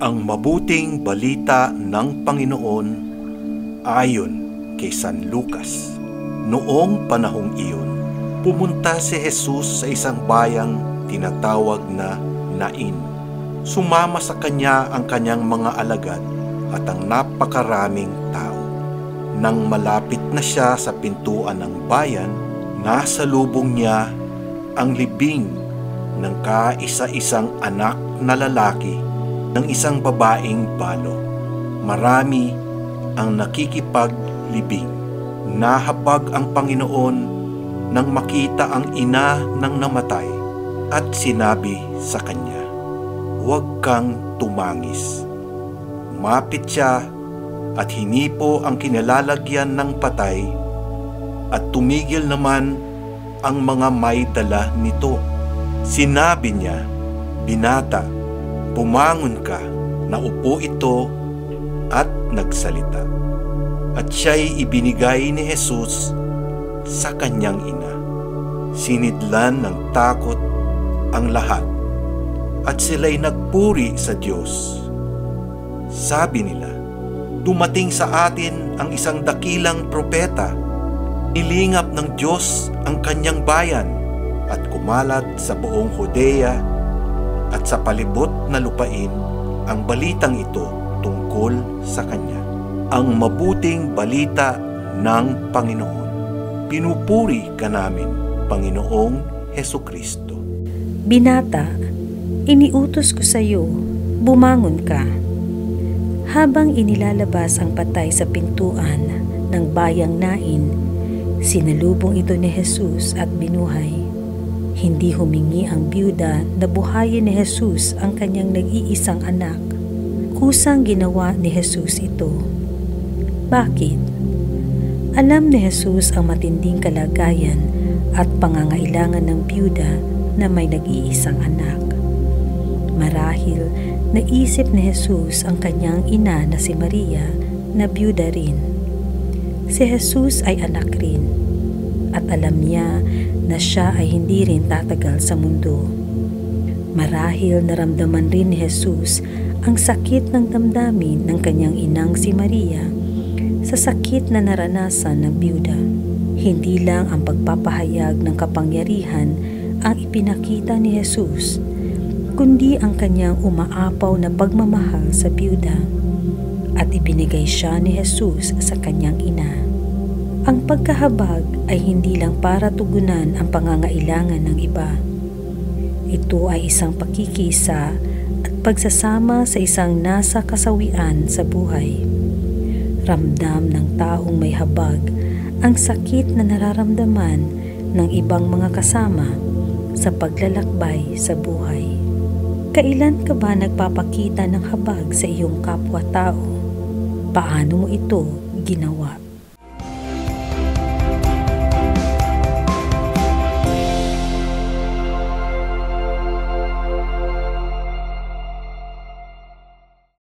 Ang mabuting balita ng Panginoon ayon kay San Lucas. Noong panahong iyon, pumunta si Jesus sa isang bayang tinatawag na Nain. Sumama sa kanya ang kanyang mga alagad at ang napakaraming tao. Nang malapit na siya sa pintuan ng bayan, nasa lubong niya ang libing ng kaisa-isang anak na lalaki ng isang babaeng balo. Marami ang nakikipaglibing. Nahabag ang Panginoon nang makita ang ina ng namatay at sinabi sa kanya, "Huwag kang tumangis." Umapit siya at hinipo ang kinalalagyan ng patay at tumigil naman ang mga may dala nito. Sinabi niya, "Binata, bumangon ka." Naupo ito at nagsalita. At siya'y ibinigay ni Jesus sa kanyang ina. Sinidlan ng takot ang lahat at sila'y nagpuri sa Diyos. Sabi nila, "Dumating sa atin ang isang dakilang propeta. Nilingap ng Diyos ang kanyang bayan at kumalat sa buong Judea at sa palibot na lupain ang balitang ito tungkol sa kanya." Ang mabuting balita ng Panginoon. Pinupuri ka namin, Panginoong Hesukristo. Binata, iniutos ko sa iyo, bumangon ka. Habang inilalabas ang patay sa pintuan ng bayang Nain, sinalubong ito ni Jesus at binuhay. Hindi humingi ang byuda na buhayin ni Jesus ang kanyang nag-iisang anak. Kusang ginawa ni Jesus ito. Bakit? Alam ni Jesus ang matinding kalagayan at pangangailangan ng byuda na may nag-iisang anak. Marahil naisip ni Jesus ang kanyang ina na si Maria na byuda rin. Si Jesus ay anak rin at alam niya na siya ay hindi rin tatagal sa mundo. Marahil naramdaman rin ni Jesus ang sakit ng damdamin ng kanyang inang si Maria sa sakit na naranasan ng byuda. Hindi lang ang pagpapahayag ng kapangyarihan ang ipinakita ni Jesus, kundi ang kanyang umaapaw na pagmamahal sa byuda at ibinigay siya ni Jesus sa kanyang ina. Ang pagkahabag ay hindi lang para tugunan ang pangangailangan ng iba. Ito ay isang pakikisa at pagsasama sa isang nasa kasawian sa buhay. Ramdam ng taong may habag ang sakit na nararamdaman ng ibang mga kasama sa paglalakbay sa buhay. Kailan ka ba nagpapakita ng habag sa iyong kapwa-tao? Paano mo ito ginawa?